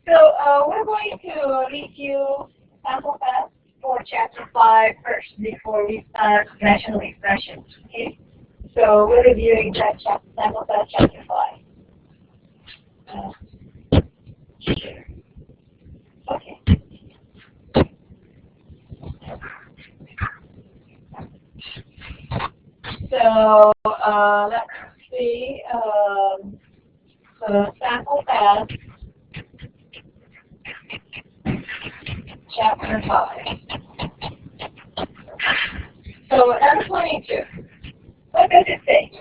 So we're going to review sample test for chapter 5 first before we start rational expressions. Okay. So we're reviewing that sample test chapter 5. Okay. So let's see. So sample test chapter 5. So number 22. What does it say?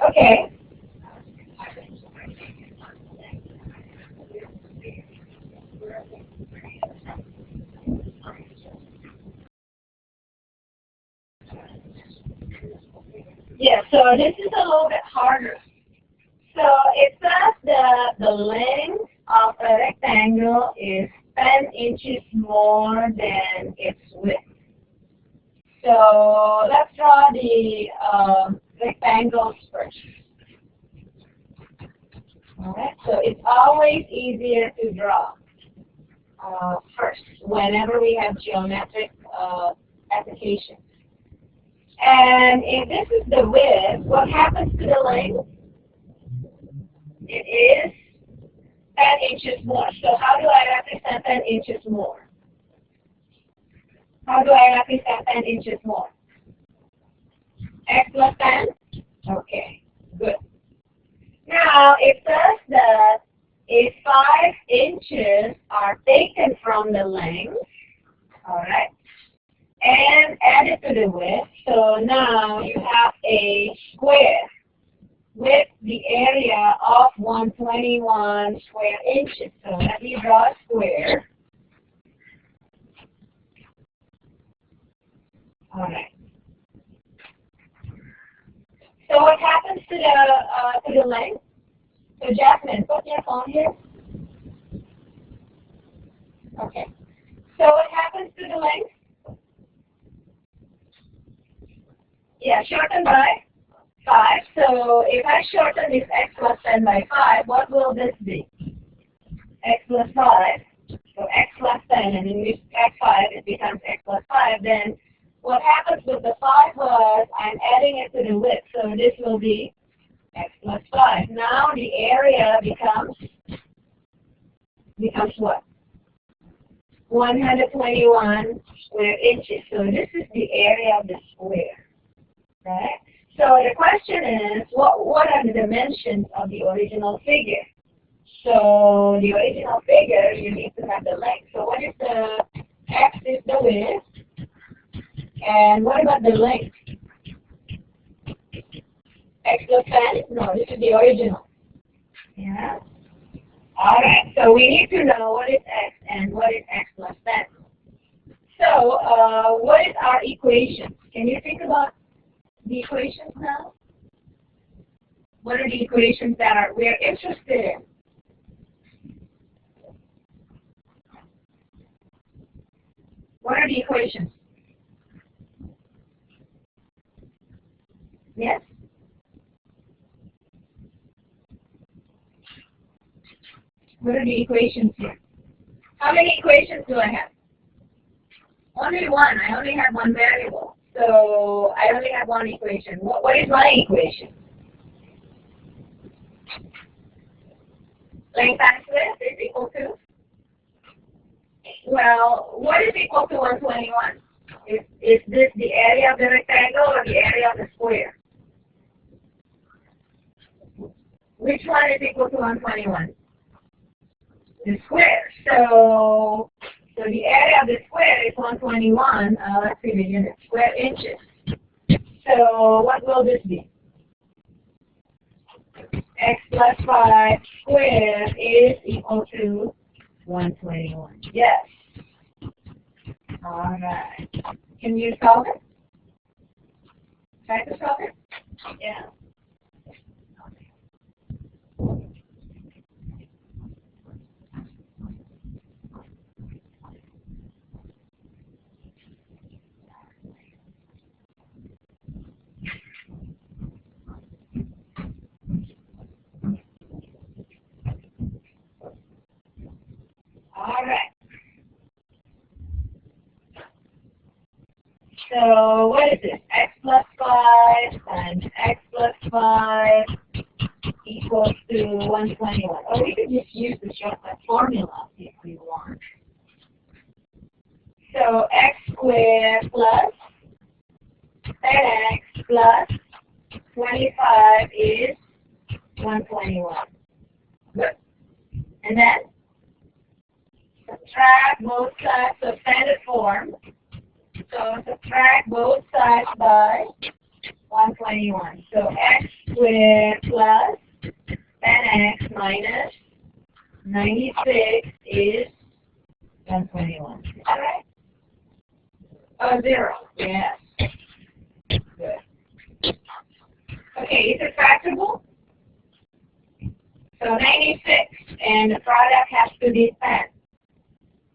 Okay. Yeah, so this is a little bit harder. So it says that the length of a rectangle is 10 inches more than its width. So let's draw the rectangles first. Alright, so it's always easier to draw first whenever we have geometric applications. And if this is the width, what happens to the length? It is 10 inches more. So how do I represent 10 inches more? How do I represent 10 inches more? X plus 10? Okay, good. Now, it says that if 5 inches are taken from the length, all right, and added to the width, so now you have a square with the area of 121 square inches. So let me draw a square. All right. So what happens to the length? So Jasmine, put your phone here. Okay. So what happens to the length? Yeah, shorten by 5. So if I shorten this x plus 10 by 5, what will this be? X plus 5. So x plus 10, and then we add 5, it becomes x plus 5. Then what happens with the 5 was I'm adding it to the width. So this will be x plus 5. Now the area becomes what? 121 square inches. So this is the area of the square. Right? So the question is, what are the dimensions of the original figure? So the original figure, you need to have the length. So what is the x is the width, and what about the length? X plus 10? No, this is the original. Yeah. All right. So we need to know what is x and what is x plus 10. So what is our equation? Can you think about the equations now? What are the equations that we're interested in? What are the equations? Yes? What are the equations here? How many equations do I have? Only one. I only have one variable. So I only have one equation. What is my equation? Length times width is equal to? Well, what is equal to 121? Is this the area of the rectangle or the area of the square? Which one is equal to 121? The square. So the area of the square is 121. Let's see the unit. Square inches. So what will this be? X plus 5 squared is equal to 121. Yes. All right. Can you solve it? Try to solve it? Yeah. So what is this? X plus 5 times X plus 5 equals to 121. Or we could just use the shortcut formula if we want. So X squared plus 10X plus 25 is 121. Good. And then subtract both sides of standard form. So subtract both sides by 121. So X squared plus 10X minus 96 is 121. Is that right? Oh, 0. Yes. Good. Okay, is it factorable? So 96, and the product has to be 10.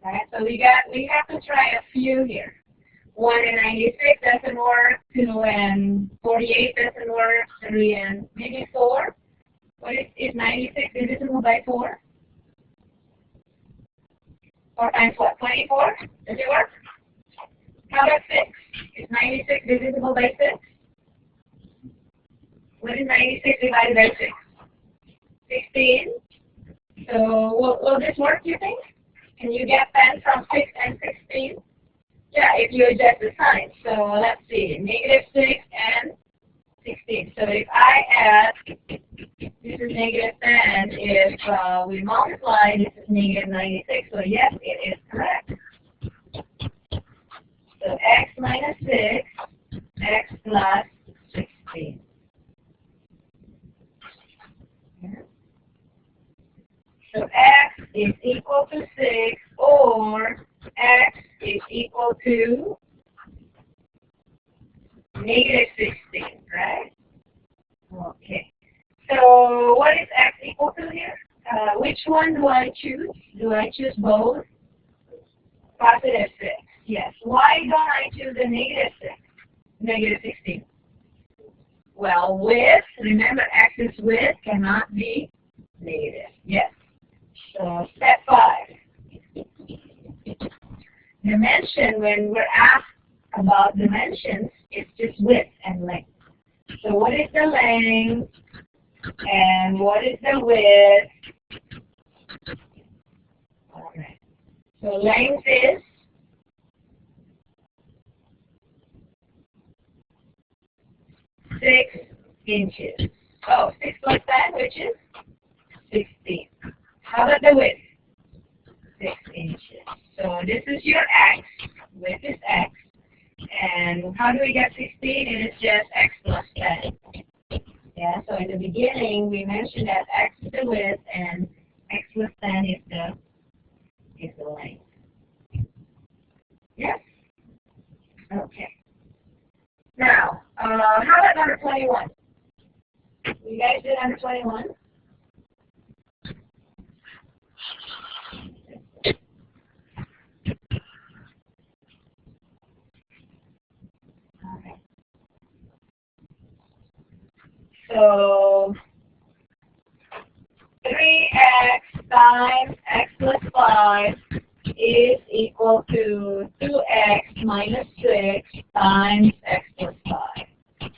Right? So we have to try a few here. 1 and 96 doesn't work. 2 and 48 doesn't work. 3 and maybe 4. What is 96 divisible by 4? 4 times what? 24? Does it work? How about 6? Is 96 divisible by 6? What is 96 divided by 6? 16. So will this work, you think? Can you get 10 from 6 and 16? Yeah, if you adjust the sign. So let's see, negative 6 and 16. So if I add, this is negative 10. If we multiply, this is negative 96. So yes, it is correct. So X minus 6, X plus 16. So X is equal to 6 or X is equal to negative 16, right? Okay. So what is X equal to here? Which one do I choose? Do I choose both? Positive 6. Yes. Why don't I choose the negative 6? Negative 16. Well, width, remember X's width cannot be negative. Yes. So step 5. Dimension, when we're asked about dimensions, it's just width and length. So what is the length and what is the width? All right. So length is 6 inches. Oh, 6 plus 10, which is 16. How about the width? 6 inches. So this is your X. Width is X. And how do we get 16? It is just X plus 10. Yeah, so in the beginning, we mentioned that X is the width and X plus 10 is the length. Yes? Okay. Now, how about number 21? You guys did number 21? Okay. So 3x times x plus 5 is equal to 2x minus 6 times x plus 5.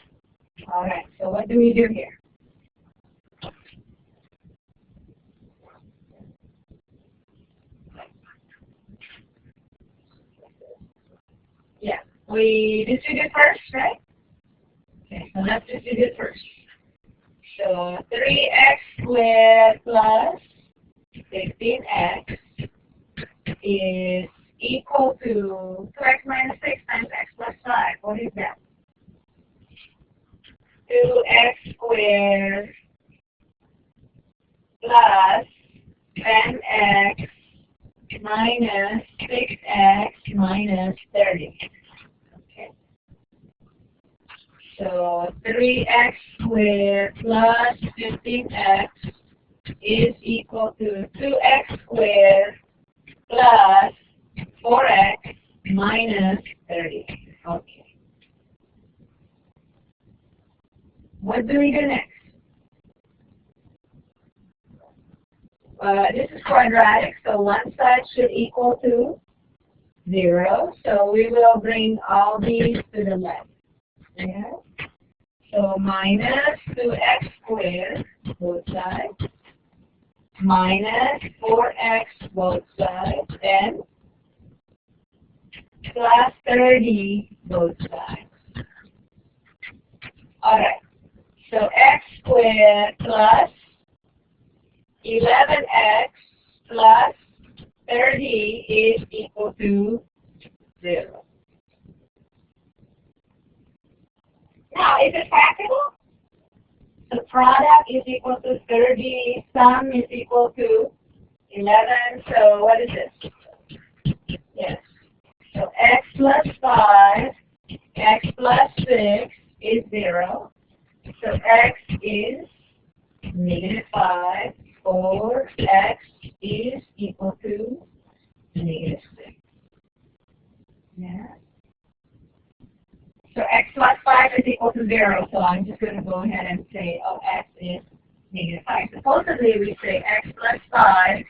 All right, so what do we do here? Yeah, we distribute first, right? Okay, so let's distribute first. So 3x squared plus 16x is equal to 2x minus 6 times x plus 5. What is that? 2x squared plus 10x minus 6x minus 30. Okay. So 3x squared plus 15x is equal to 2x squared plus 4x minus 30. Okay. What do we do next? This is quadratic, so one side should equal to 0. So we will bring all these to the left. Yeah. So minus 2x squared, both sides. Minus 4x, both sides. And plus 30, both sides. Alright. So x squared plus 11x plus 30 is equal to 0. Now, is it practical? The product is equal to 30, sum is equal to 11, so what is this? Yes. So x plus 5, x plus 6 is 0. So x is negative 5, or x is equal to negative 6. Yeah. So x plus 5 is equal to 0, so I'm just going to go ahead and say, oh, x is negative 5. Supposedly we say x plus 5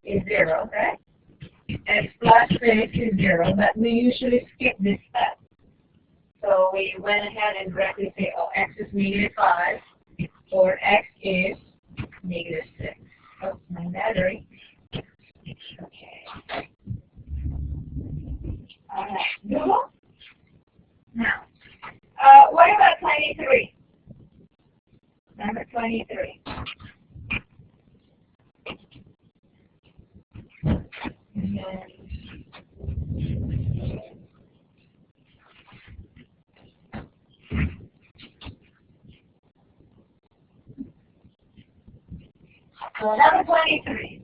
is 0, right? X plus 6 is 0, but we usually skip this step. So we went ahead and directly say, oh, x is negative 5, or x is negative 6. Oh, my battery. Okay. All right. Google? Now, what about 23? Number 23. So number 23.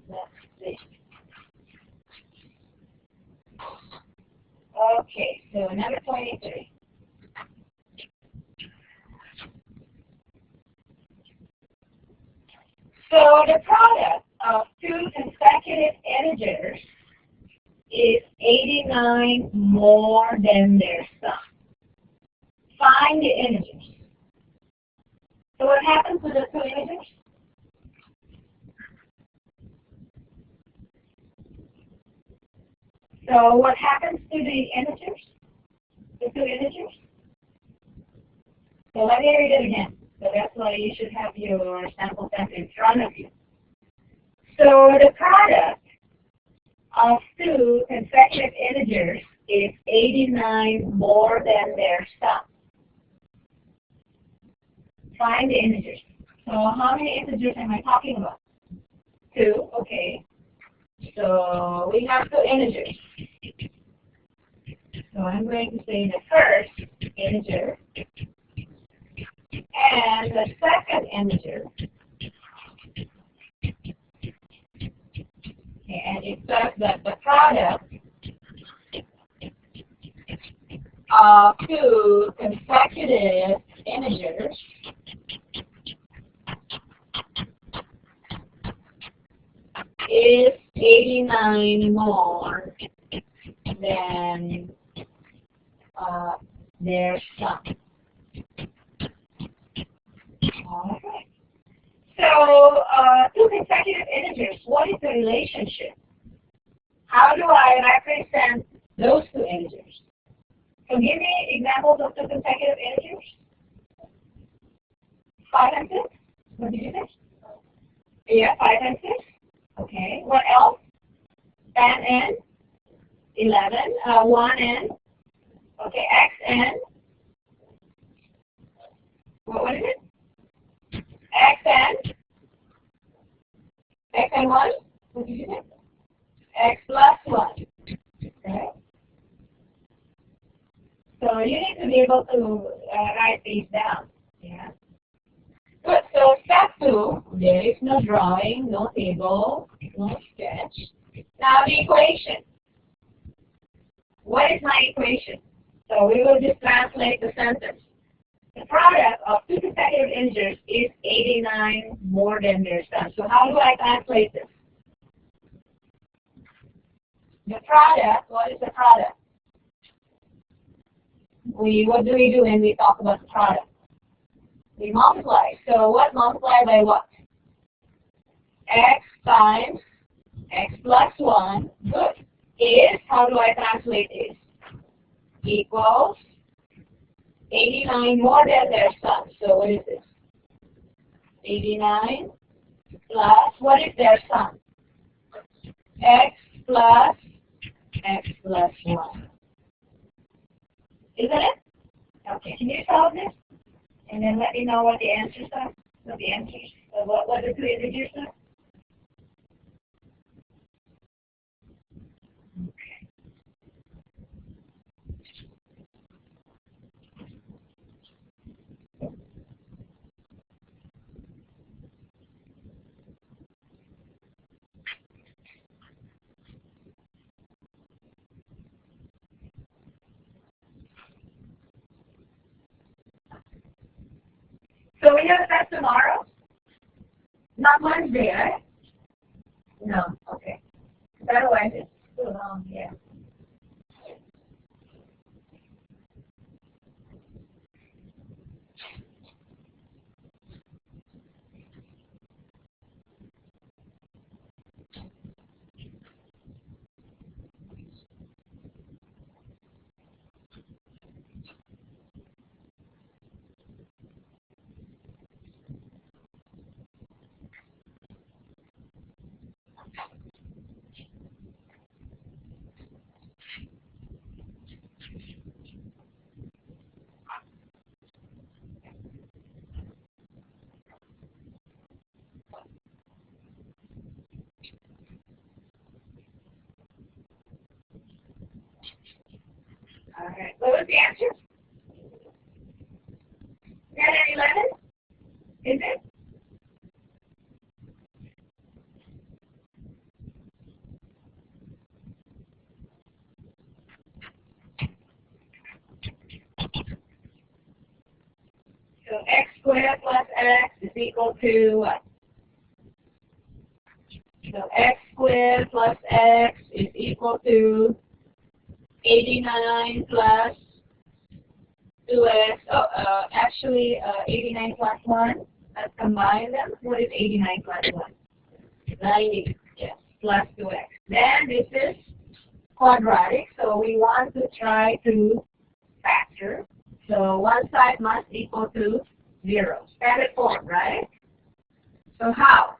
Let's see. Okay, so number 23. So the product of two consecutive integers is 89 more than their sum. Find the integers. So what happens to the two integers? So what happens to the integers? The two integers? So let me read it again. So that's why you should have your sample set in front of you. So the product of two consecutive integers is 89 more than their sum. Find the integers. So how many integers am I talking about? 2, okay. So we have 2 integers. So I'm going to say the first integer and the second integer. Okay, and it says that the product of two consecutive integers is 89 more than their sum. Okay. So, two consecutive integers, what is the relationship? How do I represent those two integers? So give me examples of two consecutive integers. 5 and 6? What did you say? Yeah, 5 and 6. Okay, what else? 10 and 11, 1 and, okay, x and, what is it? X and 1, what did you say? X plus 1, okay? So you need to be able to write these down, yeah? Good, so step 2, there is no drawing, no table, no sketch. Now the equation. What is my equation? So we will just translate the sentence. The product of two consecutive integers is 89 more than their sum. So how do I translate this? The product, what is the product? What do we do when we talk about the product? We multiply. So what multiply by what? x times x plus 1, good, is, how do I translate this? Equals 89 more than their son. So what is this? 89 plus, what is their son? X plus 1. Isn't it? Okay, can you solve this? And then let me know what the answers are. What the answers, what the two integers are. Okay. So we have a test tomorrow? Not Wednesday, right? No, okay. Otherwise it's too long, yeah. All right. What was the answer? 10 and 11? Is it? So x squared plus x is equal to what? So x squared plus x is equal to 89 plus 2x. Oh, actually, 89 plus 1. Let's combine them. What is 89 plus 1? 90. Yes, plus 2x. Then this is quadratic, so we want to try to factor. So one side must equal to 0. Standard form, right? So how?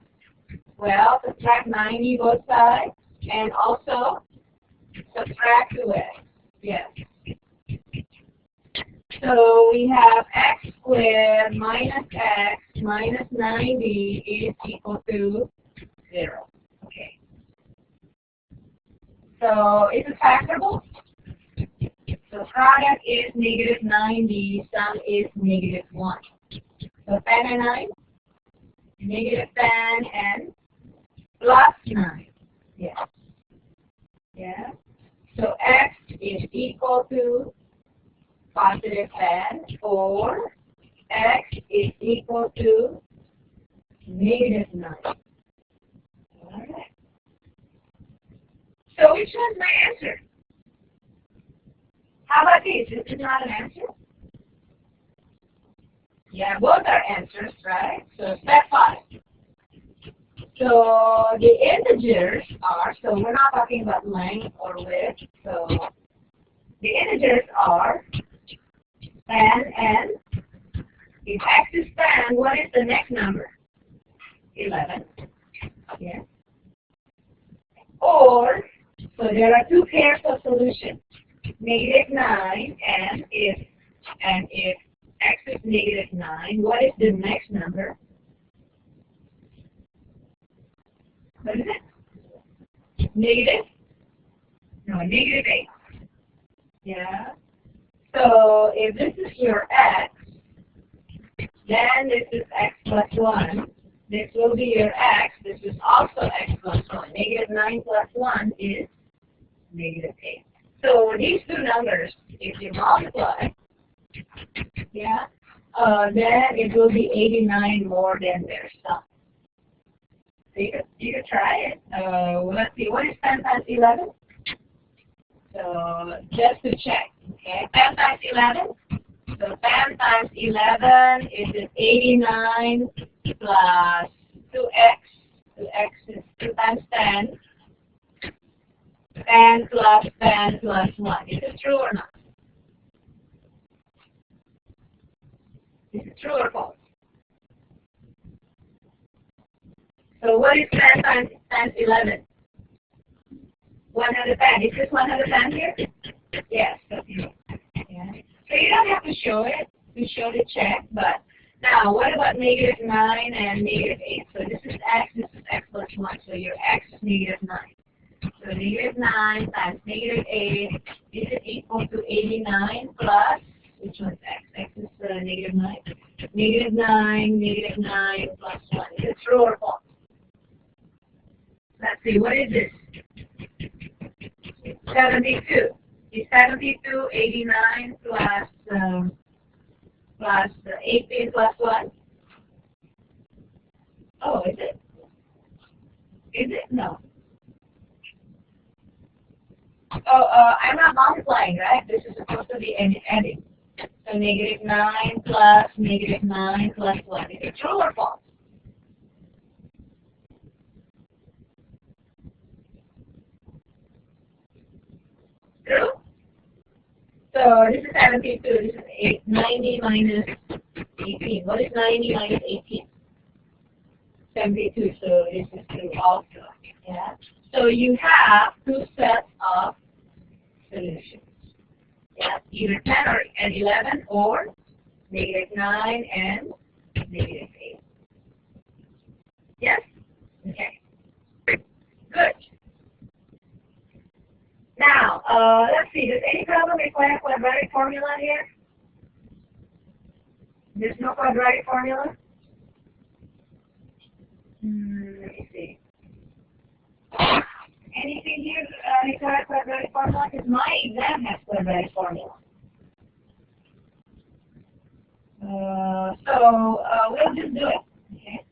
Well, subtract 90 both sides, and also subtract 2x. Yes. So we have x squared minus x minus 90 is equal to 0. Okay. So is it factorable? So product is negative 90, sum is negative 1. So 10 and 9, negative 10 and plus 9. Yes. Yeah. So x is equal to positive 10, or x is equal to negative 9. All right. So which one's my answer? How about this? This is not an answer? Yeah, both are answers, right? So step 5. So the integers are, so we're not talking about length or width. So the integers are 10 and if x is 10, what is the next number? 11. Yeah. Or, so there are two pairs of solutions. Negative 9 and if x is negative 9, what is the next number? What is it? Negative? No, negative 8. Yeah. So if this is your x, then this is x plus 1. This will be your x. This is also x plus 1. Negative 9 plus 1 is negative 8. So these two numbers, if you multiply, yeah, then it will be 89 more than their sum. So you could try it. Let's see, what is 10 times 11? So just to check, okay, 10 times 11. So 10 times 11 is 89 plus 2x. So x is 2 times 10. 10 plus 10 plus 1. Is it true or not? Is it true or false? So what is 10 times 11? 110. Is this 110 here? Yes, that's true. Yeah. So you don't have to show it to show the check, but now what about negative 9 and negative 8? So this is x plus 1. So your x is negative 9. So negative 9 times negative 8, is it equal to 89 plus, which one's x? X is negative 9. Negative 9 plus 1. Is it true or false? Let's see, what is this? 72. Is 72 89 plus 18 plus 1? Oh, is it? Is it? No. Oh, I'm not multiplying, right? This is supposed to be adding. So negative 9 plus negative 9 plus 1. Is it true or false? True? So this is 72. This is 90 minus 18. What is 90 minus 18? 72. So this is true also. Yeah. So you have two sets of solutions. Yeah, either 10 and 11 or negative 9 and negative 8. Yes? Okay. Good. Now, let's see. Does any problem require a quadratic formula here? There's no quadratic formula? Let me see. Anything here require quadratic formula? Because my exam has quadratic formula. So we'll just do it. Okay.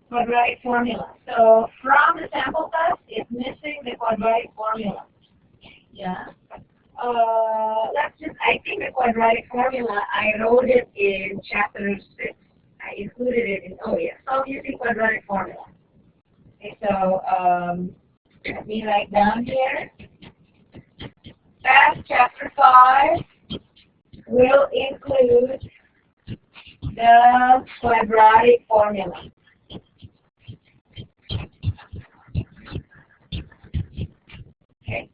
Quadratic formula. So from the sample test, it's missing the quadratic formula. Yeah. I think the quadratic formula, I wrote it in chapter 6. I included it in, oh yeah, solve using quadratic formula. Okay, so let me write down here. Test chapter 5 will include the quadratic formula. Okay.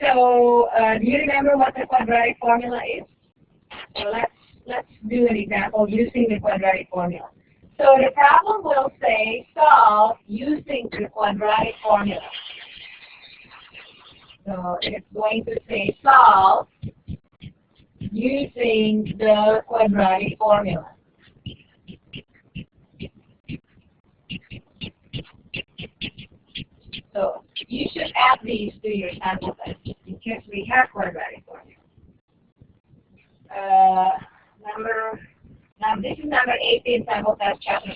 So do you remember what the quadratic formula is? So let's do an example using the quadratic formula. So the problem will say solve using the quadratic formula. So it's going to say solve using the quadratic formula. So you should add these to your sample test because we have quadratic formula. Now this is number 18 sample test chapter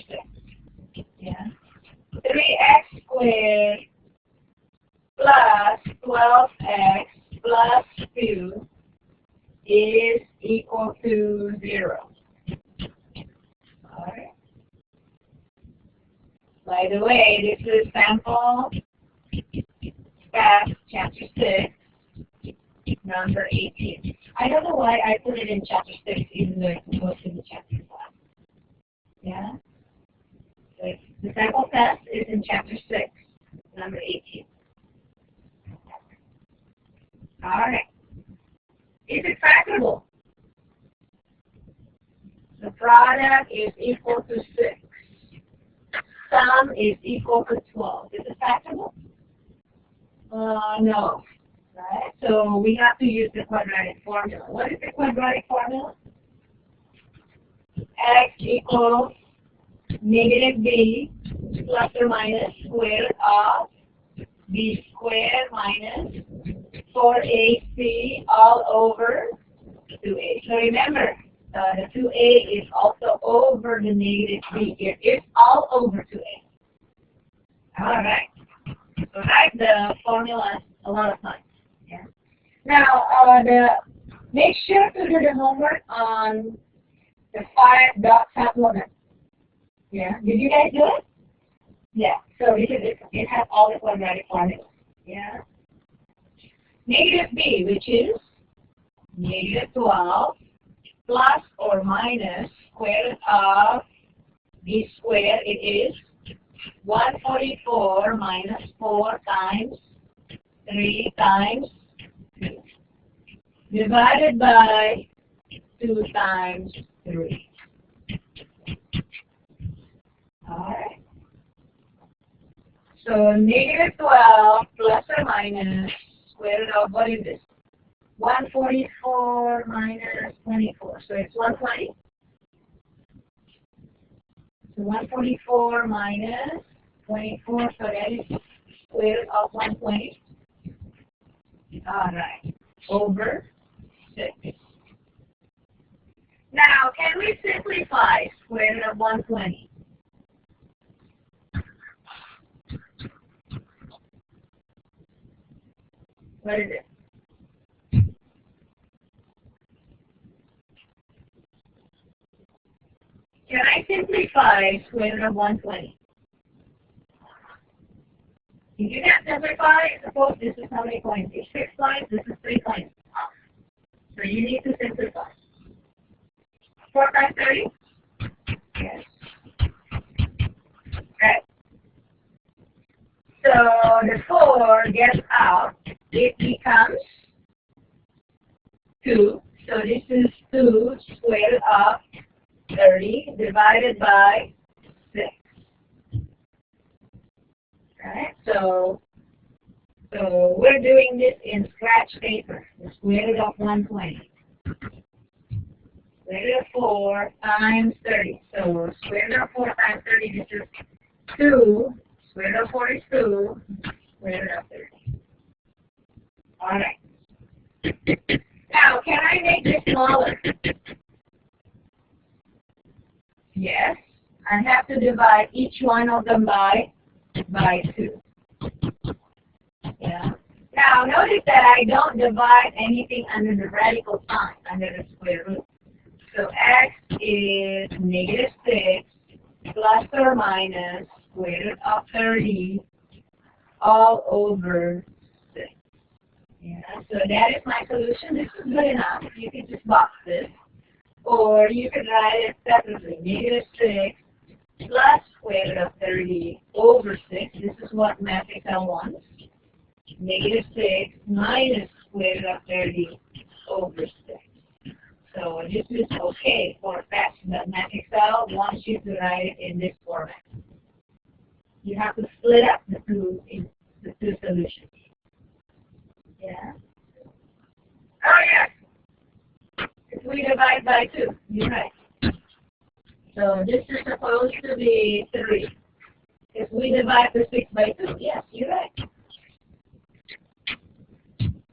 6. Yeah. 3x squared plus 12x plus 2 is equal to 0. Alright. By the way, this is sample test chapter 6, number 18. I don't know why I put it in chapter 6 even though it's supposed to be chapter 5. Yeah? So the sample test is in chapter 6, number 18. Alright. Is it factorable? The product is equal to 6. Sum is equal to 12. Is it factorable? No. Right? So we have to use the quadratic formula. What is the quadratic formula? X equals negative b plus or minus square root of b squared minus 4ac all over 2a. So remember, the 2a is also over the negative b. It is all over 2a. All right. So write the formula a lot of times. Yeah. Now, make sure to do the homework on the 5 dot supplement. Yeah. Did you guys do it? Yeah, so because it has all the quadratic formulas. Yeah. Negative b, which is negative 12 plus or minus square root of b squared. It is 144 minus 4 times 3 times 2 divided by 2 times 3. Alright. So negative 12 plus or minus square root of, what is this? 144 minus 24. So it's 120. So 144 minus 24, so that is square root of 120. Alright. Over 6. Now, can we simplify square root of 120? What is it? Can I simplify square root of 120? If you can't simplify, suppose this is how many points? It's 6 points, this is 3 points. So you need to simplify. 4 times 30? Yes. Right. So the 4 gets out. It becomes 2. So this is 2 square root of 30 divided by 6. Right? So we're doing this in scratch paper. The square root of 120. Square root of 4 times 30. So square root of 4 times 30, this is 2. Square root of 4 is 2. Square root of 30. Alright. Now, can I make this smaller? Yes. I have to divide each one of them by 2. Yeah. Now, notice that I don't divide anything under the radical sign, under the square root. So x is negative 6 plus or minus square root of 30 all over 6. Yeah, so that is my solution. This is good enough. You can just box this. Or you can write it separately. Negative 6 plus square root of 30 over 6. This is what math Excel wants. Negative 6 minus square root of 30 over 6. So this is okay for fast, but math Excel wants you to write it in this format. You have to split up the two solutions. Yeah. Oh yes. If we divide by 2, you're right. So this is supposed to be 3. If we divide the 6 by 2, yes, you're right.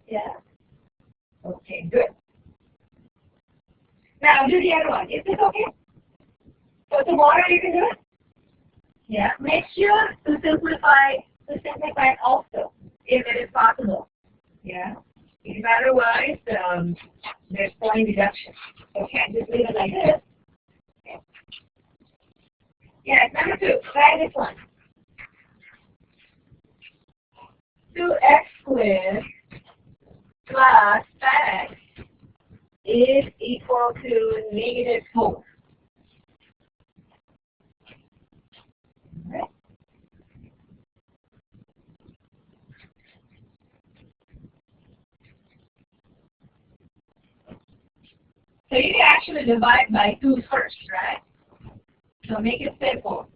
Yeah. Okay, good. Now do the other one. Is this okay? So tomorrow you can do it? Yeah. Make sure to simplify it also, if it is possible. Yeah. If otherwise, there's point deduction. So can't just leave it like this. Okay. Yeah, number 2. Try this one. 2x squared plus x is equal to negative 4. Right. So you can actually divide by 2 first, right? So make it simple.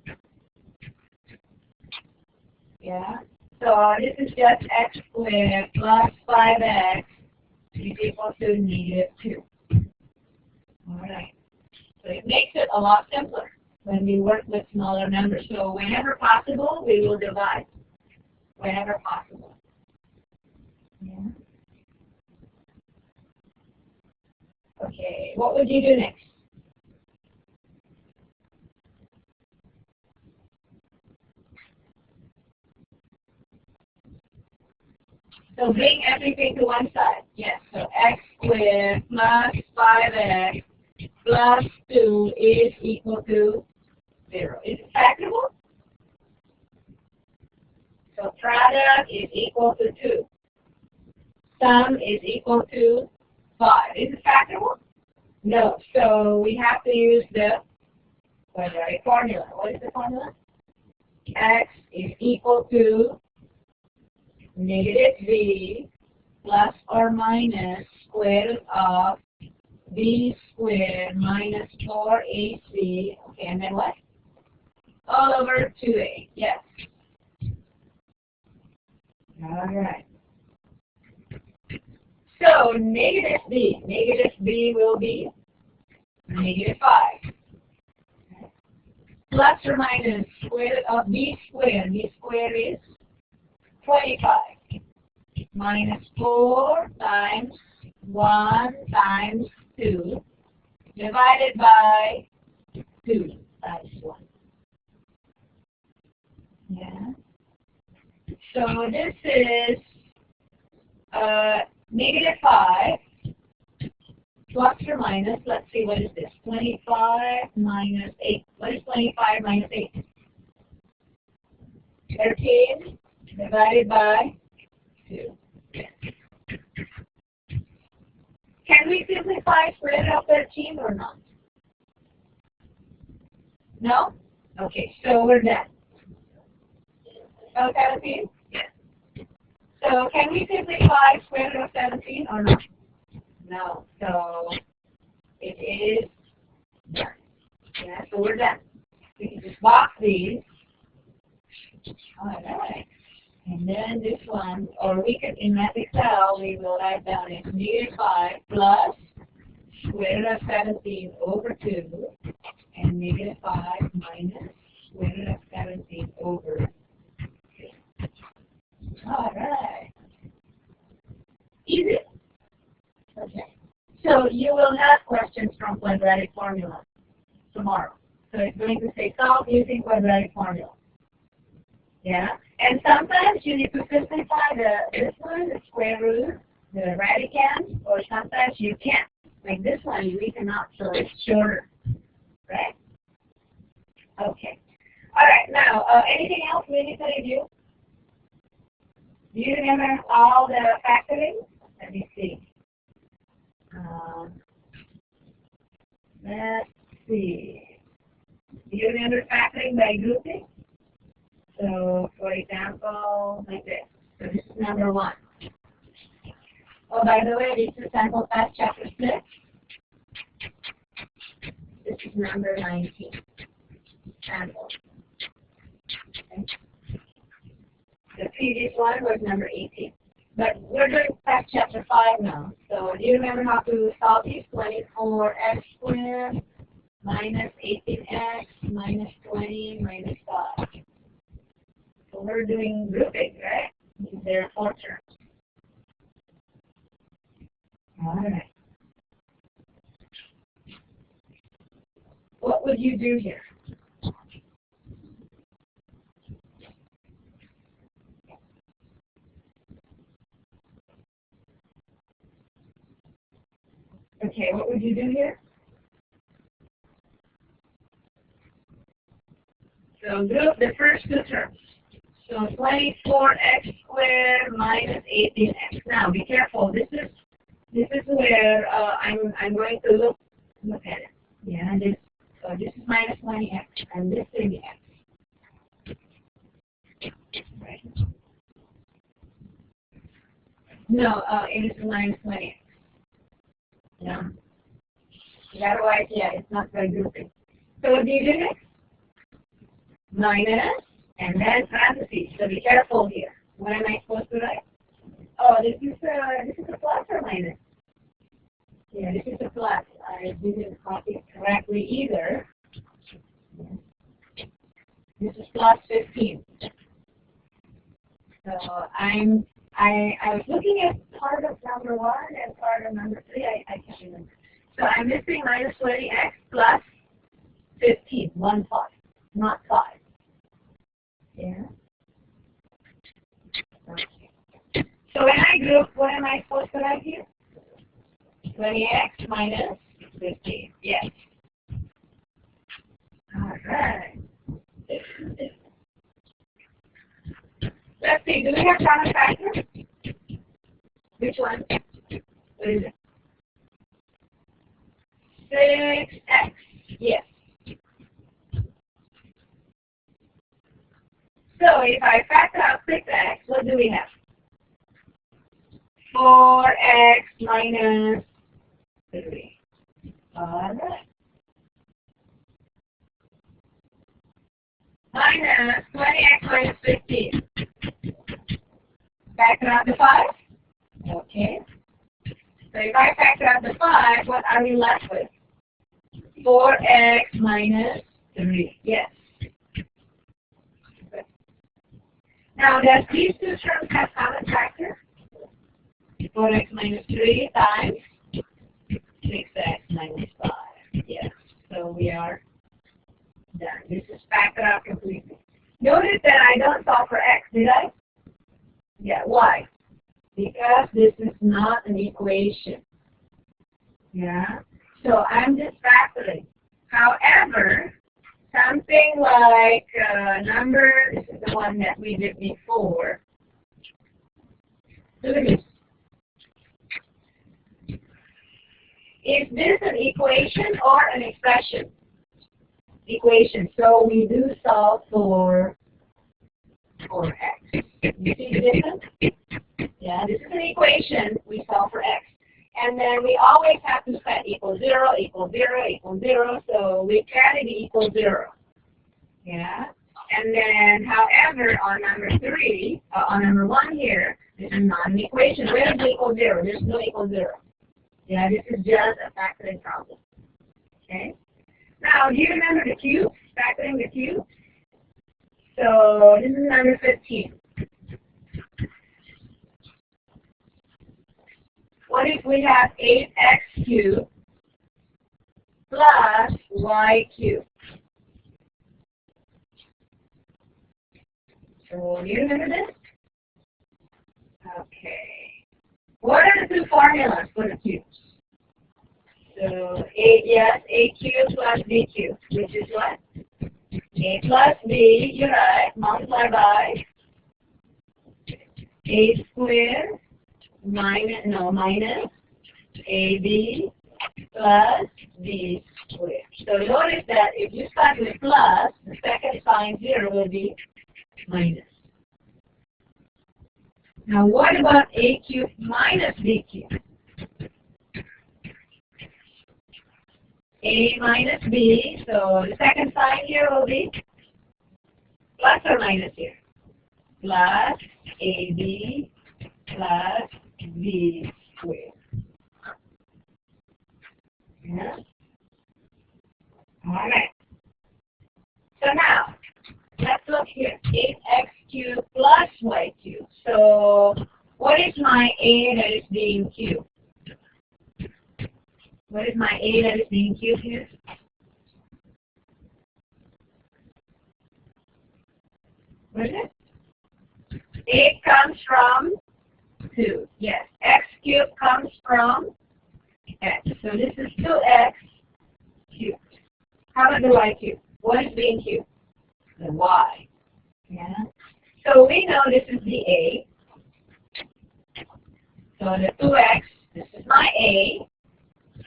Yeah. So this is just x squared plus 5x is equal to negative 2. Alright. So it makes it a lot simpler when we work with smaller numbers. So whenever possible, we will divide. Whenever possible. Yeah. Okay, what would you do next? So bring everything to one side. Yes, so x squared plus 5x plus 2 is equal to 0. Is it factorable? So product is equal to 2. Sum is equal to 5. Is it factorable? No. So we have to use the quadratic formula. What is the formula? X is equal to negative b plus or minus square root of b squared minus 4ac. Okay, and then what? All over 2a. Yes. All right. So negative b will be negative 5. Plus or minus square root of b squared. B squared is 25. Minus 4 times 1 times 2 divided by 2 times 1. Yeah. So this is negative 5 plus or minus, let's see, what is this? 25 minus 8. What is 25 minus 8? 13 divided by 2. Can we simplify square root of 13 or not? No? Okay, so we're done. So 17? Yes. So can we simplify square root of 17 or not? No. So it is done. Yeah, so we're done. We can just box these. All right. And then this one, or we can, in Math Excel, we will write down as negative 5 plus square root of 17 over 2, and negative 5 minus square root of 17 over 2. All right. Easy. Okay. So you will have questions from quadratic formula tomorrow. So it's going to say solve using quadratic formula. Yeah. And sometimes you need to simplify this one, the square root, the radicand, or sometimes you can't. Like this one, we cannot, so it's shorter. Right? Okay. All right. Now, anything else we need to review? Do you remember all the factoring? Let me see. Let's see. Do you remember factoring by grouping? So, for example, like this. So this is number 1. Oh, by the way, this is sample test chapter 6. This is number 19. Sample. Okay. The previous one was number 18. But we're doing test chapter 5 now. So do you remember how to solve these? 24x squared minus 18x minus 20 minus 5. So we're doing grouping, right? There are 4 terms. All right. What would you do here? Okay, what would you do here? So group the first 2 terms. So 24x squared minus 18x. Now be careful. This is where I'm going to look at it. Yeah, so this is minus 20x, and this is the x. Right. No, it is minus 20x. Yeah. Otherwise, yeah, it's not very grouping. So what do you do next? Minus, and then parentheses. So be careful here. What am I supposed to write? Oh, this is a plus or minus? Yeah, this is a plus. I didn't copy it correctly either. This is plus 15. So I was looking at part of number 1 and part of number 3. I can't remember. So I'm missing minus 20x plus 15, 1 5, not 5. Yeah. Okay. So when I group, what am I supposed to write here? 20x minus 15. Yes. All right. Let's Let's see, do we have common factor? Which one? What is it? 6x. Yes. So if I factor out 6x, what do we have? 4x minus 3. All right. Minus 20x minus 15. Factor out the 5. Okay. So if I factor out the 5, what are we left with? 4x minus 3. Yes. Good. Now, does these two terms have common factor? 4x minus 3 times 6x minus 5. Yes. So we are done. This is factored out completely. Notice that I don't solve for x, did I? Yeah. Why? Because this is not an equation. Yeah. So I'm just factoring. However, something like number, this is the one that we did before. Look at this. Is this an equation or an expression? Equation. So we do solve for x. You see the difference? Yeah, this is an equation. We solve for x. And then we always have to set equals 0, equals 0, equals 0. So we carry the equals 0. Yeah. And then, however, on number 3, on number 1 here, this is not an equation. Where is the equal 0? There's no equal 0. Yeah, this is just a factoring problem. Okay. Now, do you remember the cube? Factoring the cube? So this is number 15. What if we have 8x cubed plus y cubed? So do you remember this? Okay. What are the two formulas for the cubes? So a cubed plus b cubed, which is what? A plus b, you're right, multiplied by a squared minus ab plus b squared. So notice that if you start with plus, the second sign here will be minus. Now what about a cubed minus b cubed? A minus b, so the second sign here will be plus or minus here? Plus ab plus b squared. Yeah. All right. So now, let's look here. 8x cubed plus y cubed. So what is my a that is being cubed? What is my a that is being cubed here? What is it? 8 comes from 2. Yes. X cubed comes from x. So this is 2x cubed. How about the y cubed? What is being cubed? The y. Yeah. So we know this is the a. So the 2x, this is my a,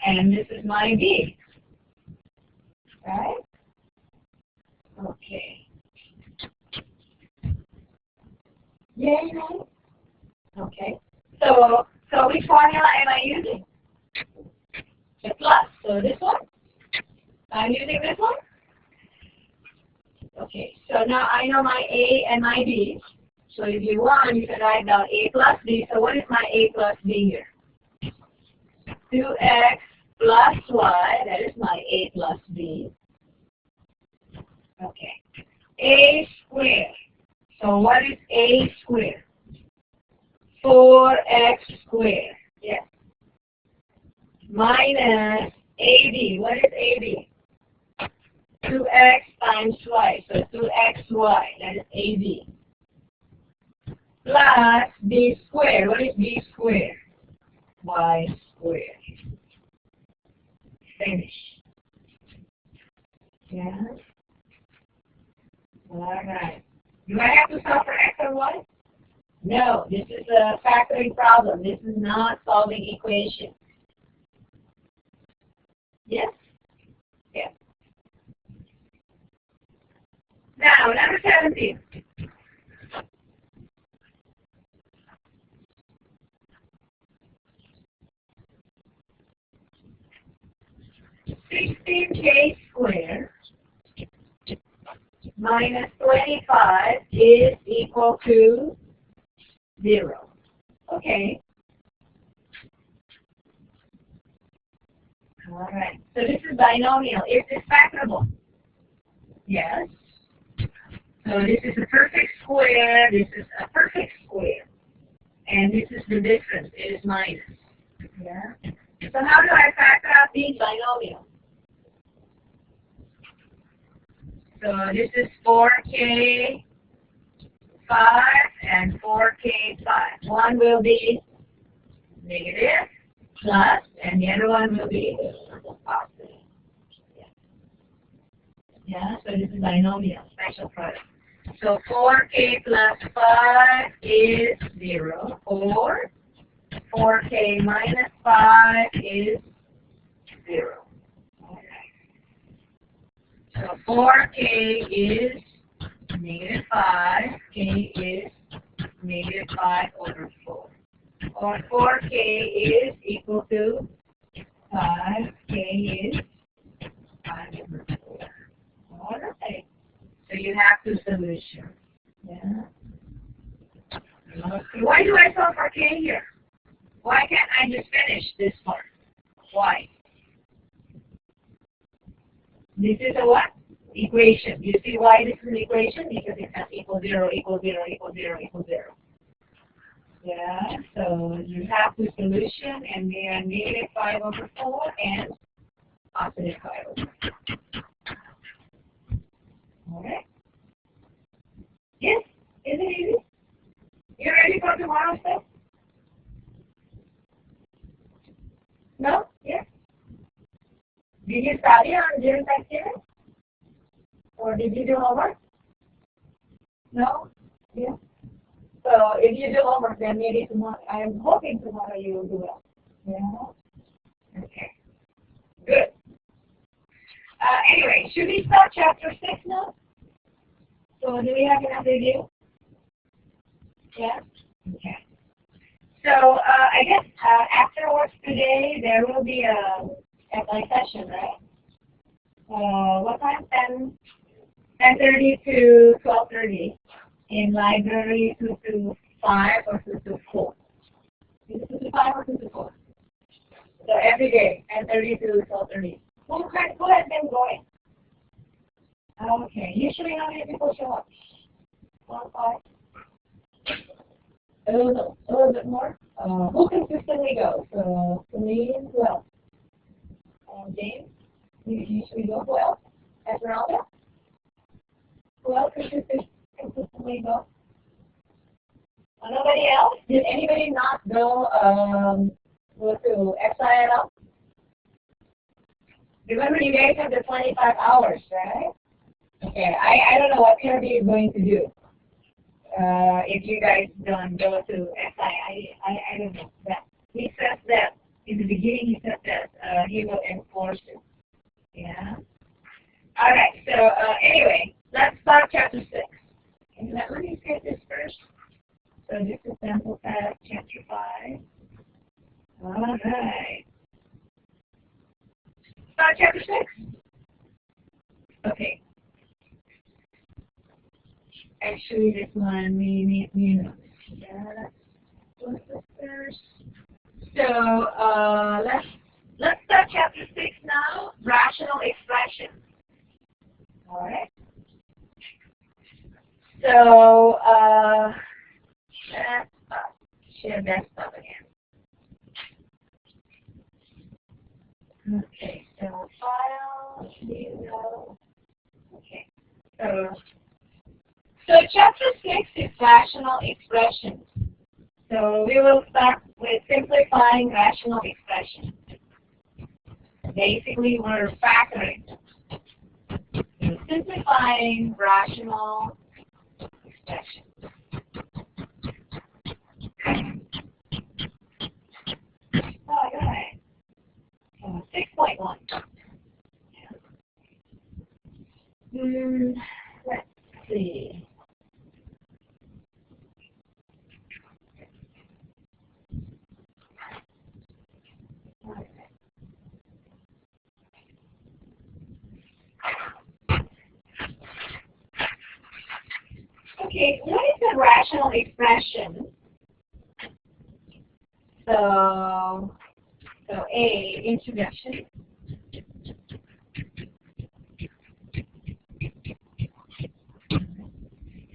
and this is my b. Right? Okay. Yay, no? Okay. So which formula am I using? The plus. So this one? I'm using this one? Okay. So now I know my a and my b. So if you want, you can write down a plus b. So what is my a plus b here? 2x plus y. That is my a plus b. Okay. A squared. So what is a squared? 4x squared. Yes. Minus ab. What is ab? 2x times y. So 2xy. That is ab. Plus b squared. What is b squared? Y squared. Finish. Yeah. All right. Do I have to solve for x or y? No, this is a factoring problem. This is not solving equation. Yes? Yes. Now, number 17. $16K squared minus 25 is equal to 0. Okay. All right. So this is binomial. Is this factorable? Yes. So this is a perfect square. This is a perfect square. And this is the difference. It is minus. Yeah. So how do I factor out these binomials? So this is 4K 5 and 4K 5. One will be negative, plus, and the other one will be positive. Yeah, so this is binomial, special product. So 4K plus 5 is 0. 4K minus 5 is 0. So 4K is negative 5, K is negative 5 over 4. Or 4K is equal to 5, K is 5 over 4. All right. So you have two solutions. Yeah. Why do I solve for K here? Why can't I just finish this part? Why? This is a what? Equation. You see why this is an equation? Because it has equal 0, equal 0, equal 0, equal 0. Yeah, so you have the solution, and they are negative 5 over 4 and positive 5 over 4. All right? Yes? Is it easy? You ready for tomorrow's test? No? Yes? Did you study on during Thanksgiving? Or did you do homework? No? Yes? So if you do homework, then maybe tomorrow, I'm hoping tomorrow you will do well. Yeah? Okay. Good. Anyway, should we start chapter 6 now? So do we have enough review? Yeah? Okay. So I guess afterwards today there will be a session, right? What time? 10:30 to 12:30 in library 2 to 5 or 2 to 4. Is it 2 to 5 or 2 to 4? So every day, 10:30 to 12:30. Who has been going? Okay. Usually how many people show up? 1, 5? A little bit more. Who consistently goes? So Celine, who else? James, you usually go. Who else? Esmeralda? Who else consistently go? Nobody else? Did anybody not go to XIL? Remember, you guys have the 25 hours, right? Okay, I don't know what Kirby is going to do. If you guys don't go to SI, I don't know. That he says that in the beginning. He said that he will enforce it. Yeah. All right. So anyway, let's start chapter 6. And let me get this first. So this is sample pack chapter 5. All right. Start chapter 6. Okay. Actually, this one we need, yeah, what's the first? So let's start chapter 6 now. Rational expression. All right. So share desktop again. Okay. So file. Okay. So chapter 6 is rational expressions. So we will start with simplifying rational expressions. Basically, we're factoring. Simplifying rational expressions. right one. Let's see. Okay, what is a rational expression? So A, introduction.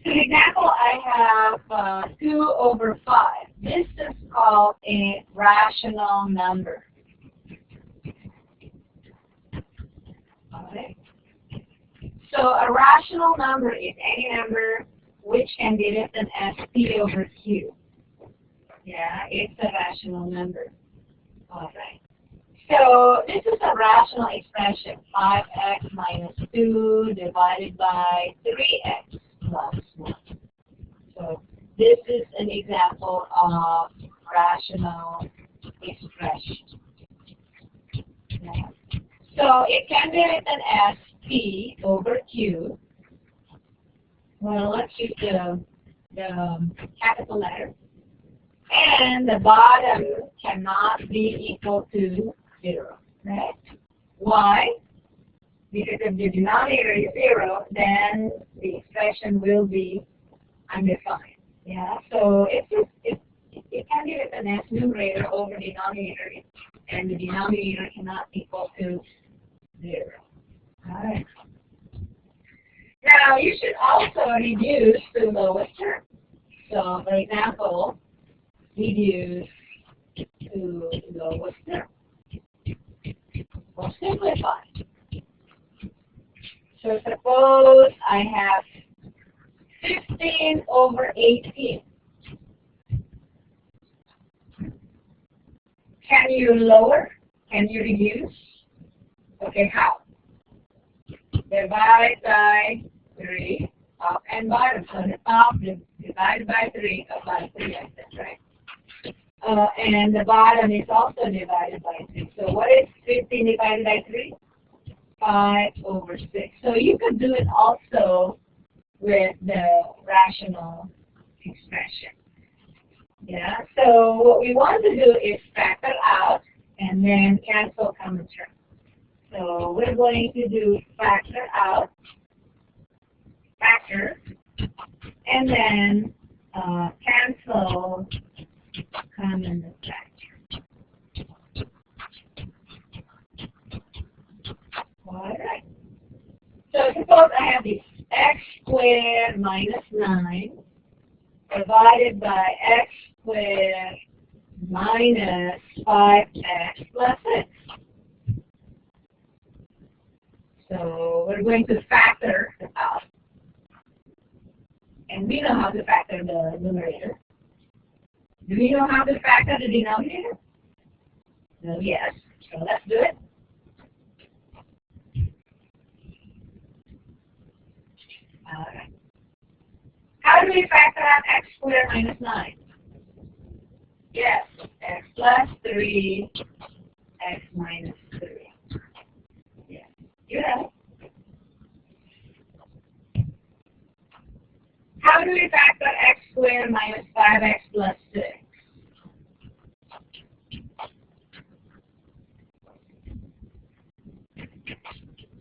For example, I have 2 over 5. This is called a rational number. Okay. So a rational number is any number which can be written as P over Q. Yeah, it's a rational number. All right. So this is a rational expression, 5x minus 2 divided by 3x plus 1. So this is an example of rational expression. Yeah. So it can be written as P over Q. Well, let's use the capital letter. And the bottom cannot be equal to 0, right? Why? Because if the denominator is 0, then the expression will be undefined. Yeah, so it can be written as numerator over denominator, and the denominator cannot equal to 0. All right. Now, you should also reduce the lowest term. So, for example, reduce to the lowest term. Or simplify. So, suppose I have 15 over 18. Can you lower? Can you reduce? Okay, how? Divide by 3, top and bottom. So the top divided by 3, up by 3, I said, right? And the bottom is also divided by 3. So what is 15 divided by 3? 5 over 6. So you could do it also with the rational expression. Yeah, so what we want to do is factor out and then cancel common terms. So we're going to do factor out, factor, and then cancel common factor. All right. So suppose I have this x squared minus 9 divided by x squared minus 5x plus 6. So we're going to factor it out. And we know how to factor the numerator. Do we know how to factor the denominator? No, yes. So let's do it. All right. How do we factor out x squared minus 9? Yes, x plus 3, x minus 3. Yes, you're right. How do we factor x squared minus 5x plus 6?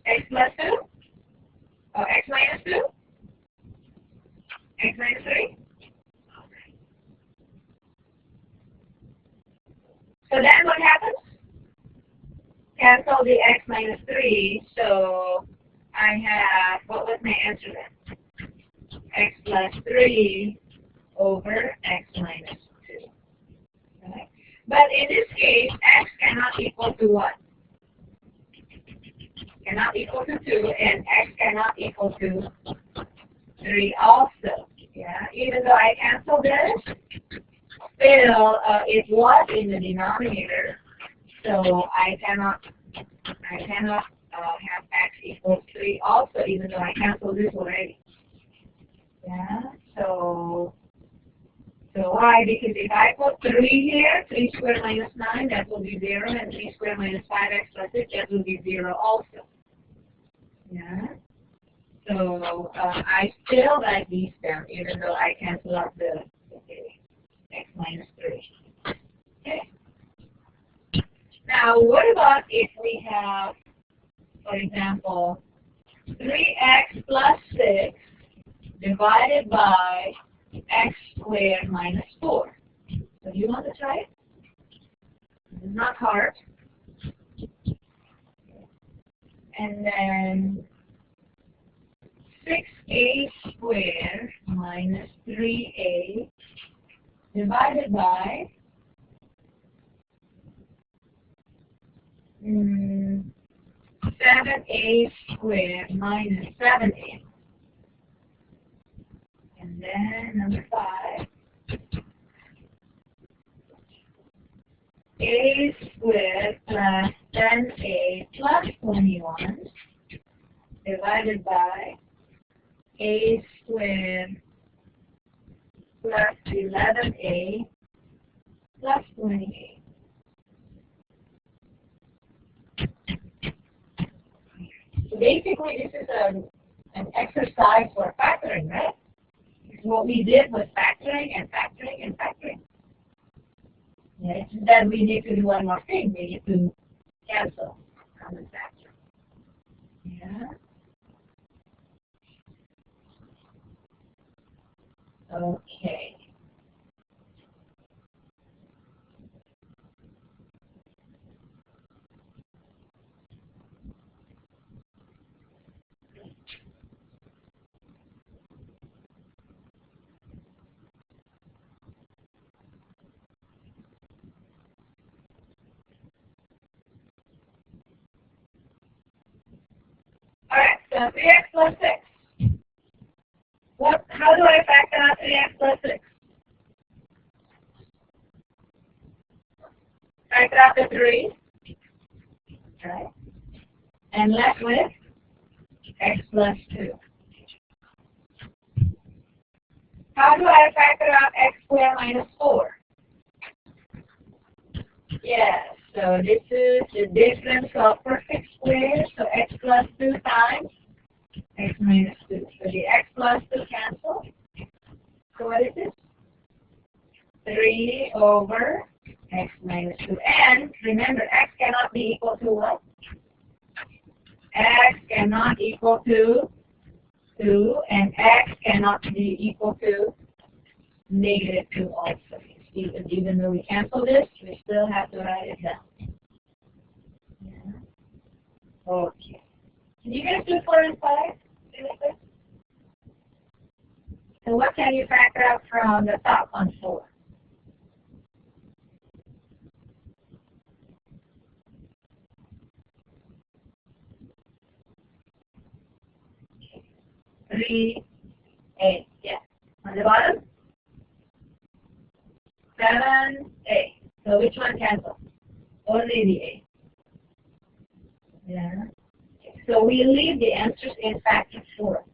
X plus 2? Oh, x minus 2? X minus 3? So then what happens? Cancel the x minus 3, so I have, what was my answer then? X plus 3 over x minus 2. Okay. But in this case, x cannot equal to what? Cannot equal to 2, and x cannot equal to 3 also. Yeah, even though I cancel this, still it was in the denominator, so I cannot have x equals 3 also, even though I canceled this already. Yeah, so So why? Because if I put 3 here, 3 squared minus 9, that will be 0, and 3 squared minus 5x plus 6, that will be 0 also. Yeah. So I still like these terms, even though I cancel out the x minus 3. Okay. Now, what about if we have, for example, 3x plus 6 divided by x squared minus 4. So do you want to try it? It's not hard. And then 6a squared minus 3a divided by 7a squared minus 7a. And then number 5, a squared plus 10a plus 21 divided by a squared plus 11a plus 28. So basically, this is an exercise for factoring, right? What we did was factoring and factoring and factoring. Yeah, then we need to do one more thing. We need to cancel common factor. Yeah. Okay. All right, so 3x plus 6. How do I factor out 3x plus 6? Factor out the 3, right? And left with x plus 2. How do I factor out x squared minus 4? Yes, so this is the difference of perfect squares, so x plus 2 times x minus 2. So the x plus 2 cancel. So what is this? 3 over x minus 2. And remember, x cannot be equal to what? X cannot equal to 2, and x cannot be equal to negative 2 also. Even though we cancel this, we still have to write it down. Yeah. Okay. Can you guys do 4 and 5? So what can you factor out from the top on 4? Three, 8, yeah. On the bottom? 7, 8. So which one cancels? Only the 8. Yeah. So we leave the answers in factor 4.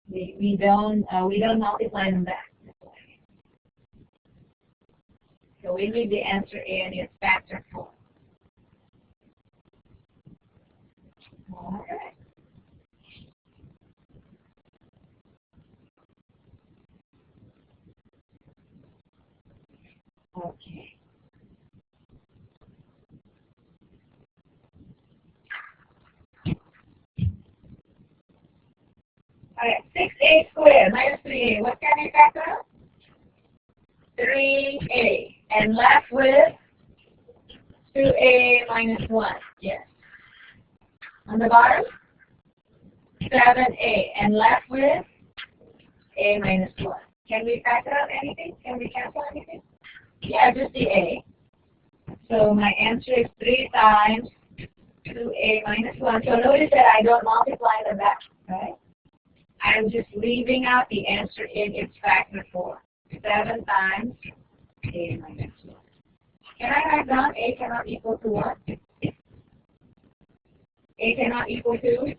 We don't multiply them back. So we leave the answer in its factor 4. All right. Okay. All right, 6a squared minus 3a. What can we factor out? 3a. And left with 2a minus 1. Yes. On the bottom? 7a. And left with a minus 1. Can we factor out anything? Can we cancel anything? Yeah, just the a. So my answer is 3 times 2a minus 1. So notice that I don't multiply them back, right? I'm just leaving out the answer in its factor 4. 7 times a minus 1. Can I write down a cannot equal to what? A cannot equal to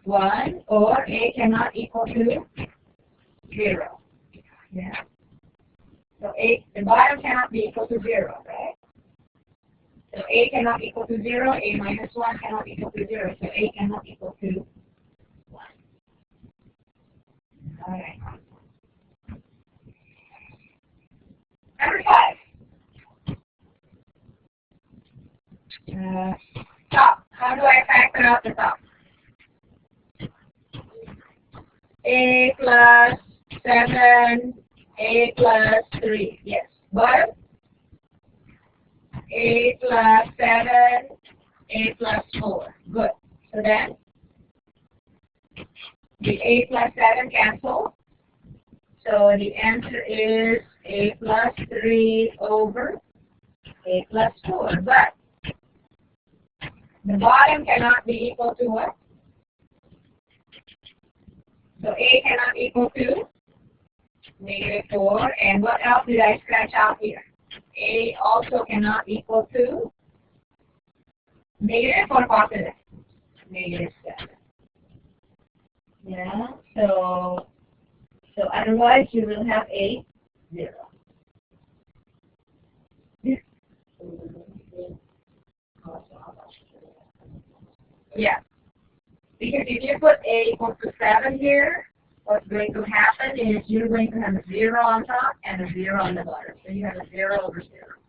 1, or a cannot equal to 0. Yeah. So 8, the bottom cannot be equal to 0, right? So A cannot equal to 0, A minus 1 cannot equal to 0, so A cannot equal to 1. All right. Number 5. Top. How do I factor out the top? A plus 7, A plus 3. Yes. Bottom? A plus 7, A plus 4. Good. So then, the A plus 7 cancel. So the answer is A plus 3 over A plus 4. But the bottom cannot be equal to what? So A cannot equal to -4. And what else did I scratch out here? A also cannot equal to negative or positive? -7. Yeah, so otherwise you will have a 0. Yeah, because if you put A equal to 7 here, what's going to happen is you're going to have a 0 on top and a 0 on the bottom. So you have a 0 over 0,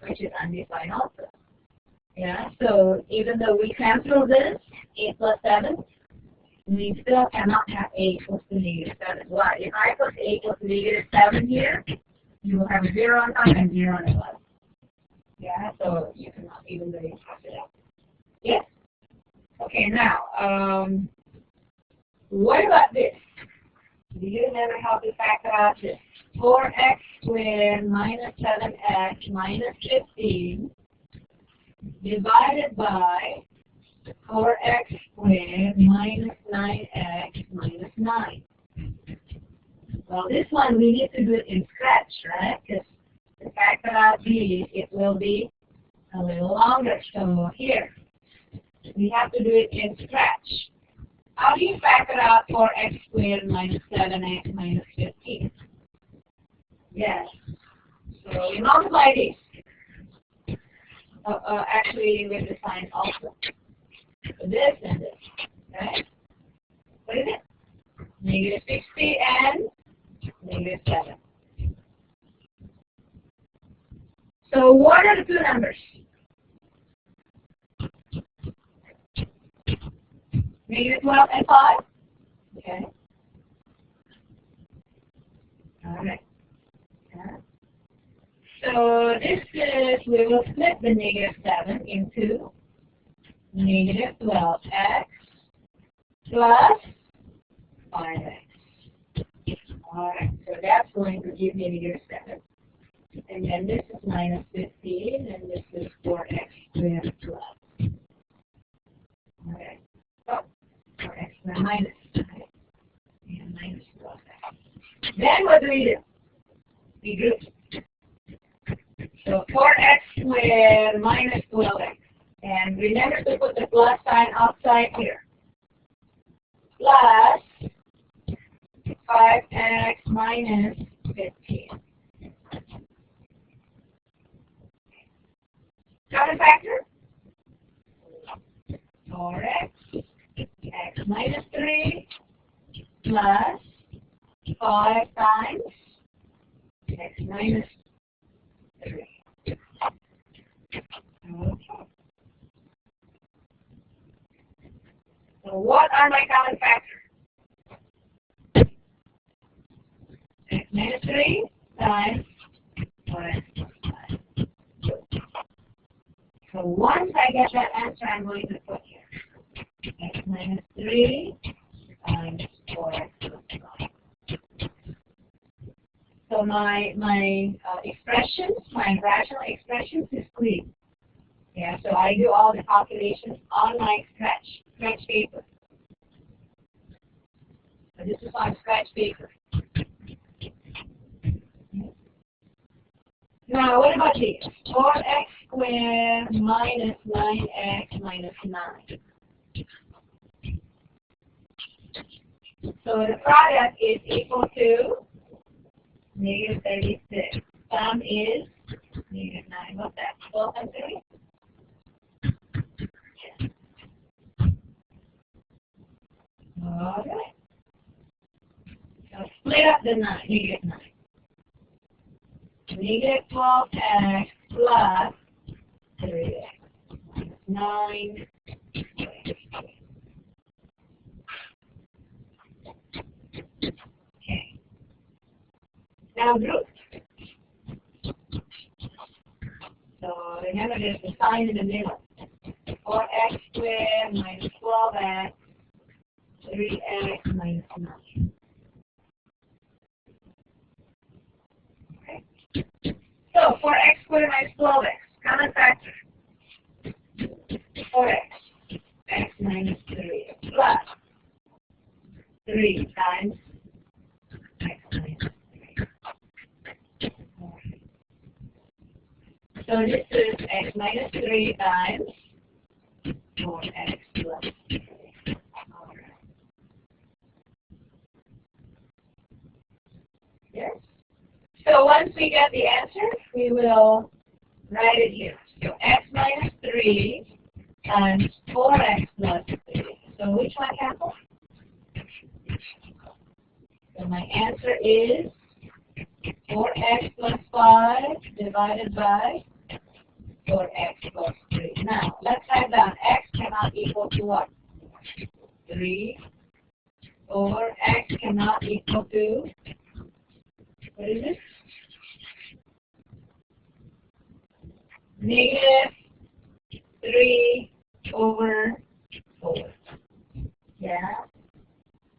which is undefined also. Yeah, so even though we cancel this, A plus 7, we still cannot have A equals to -7. Why? If I put A equals to -7 here, you will have a 0 on top and 0 on the bottom. Yeah, so you cannot even really pass it out. Yes? Okay, now, what about this? Do you remember how to factor out this? 4x squared minus 7x minus 15 divided by 4x squared minus 9x minus 9. Well, this one we need to do it in scratch, right? Because to factor out these, it will be a little longer. So here, we have to do it in scratch. How do you factor out 4x squared minus 7x minus 15? Yes. So you multiply these. Actually, with the sign also. So this and this. Right? What is it? -60 and -7. So what are the two numbers? -12 and 5? Okay. All right. Yeah. So this is, we will split the -7 into -12x plus 5x. All right. So that's going to give me -7. And then this is -15, and this is 4x squared plus. All right. Oh, 4x squared minus. Right? And minus 12x. Then what do? We group. So 4x squared minus 12x. And remember to put the plus sign outside here. Plus 5x minus 15. Common factor? 4x, x minus 3, plus 5 times x minus 3. Okay. So what are my common factors? X minus 3 times 4x plus 5. So once I get that answer, I'm going to put here x minus 3 times 4x plus 5. So my expressions, my rational expressions is clean. Yeah, so I do all the calculations on my scratch paper. So this is on scratch paper. Now, what about this? 4x squared minus 9x minus 9. So the product is equal to Negative 36. Sum is negative 9. What's that? 12 and 3? All right. So split up the 9, negative 9. Negative 12x plus 3x minus 9. Okay. Now group. So remember there's the sign in the middle. 4x squared minus 12x, 3x minus 9. Okay. So 4x squared minus 12x, common factor. 4x, x minus 3 plus 3 times x minus 3. So this is x minus 3 times 4x plus 3. All right. Yes. So once we get the answer, we will write it here. So x minus 3 times 4x plus 3. So which one cancels? So my answer is 4x plus 5 divided by 4x plus 3. Now, let's write down x cannot equal to what? 3 over x cannot equal to, what is it? Negative 3 over 4. Yeah?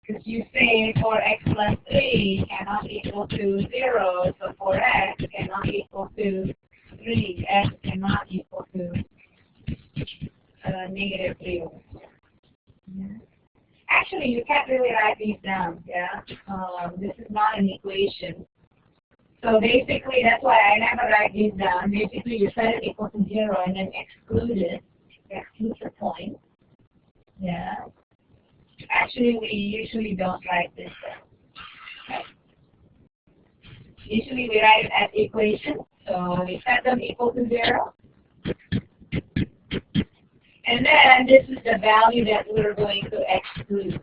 Because you say 4x plus 3 cannot equal to 0, so 4x cannot equal to 3. X cannot equal to negative 3 over 4. Yeah. Actually, you can't really write these down, yeah? This is not an equation. So basically, that's why I never write these down. Basically, you set it equal to 0 and then exclude it. Exclude the point. Yeah. Actually, we usually don't write this down. Okay. Usually, we write it as equation. So we set them equal to 0. And then this is the value that we're going to exclude.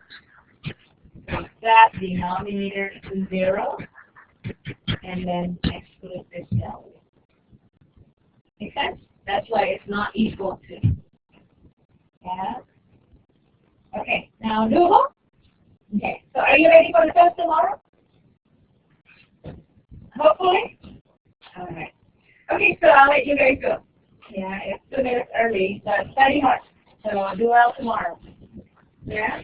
So set denominator to 0. And then exclude this value. Make sense? That's why it's not equal to. Yeah? Okay, now doable? Okay, so are you ready for the test tomorrow? Hopefully? Alright. Okay, so I'll let you guys go. Yeah, it's 2 minutes early, but study hard. So do well tomorrow. Yeah?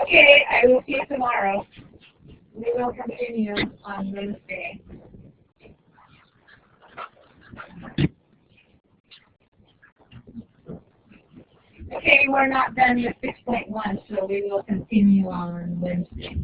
Okay, I will see you tomorrow. We will continue on Wednesday. Okay, we're not done with 6.1, so we will continue on Wednesday.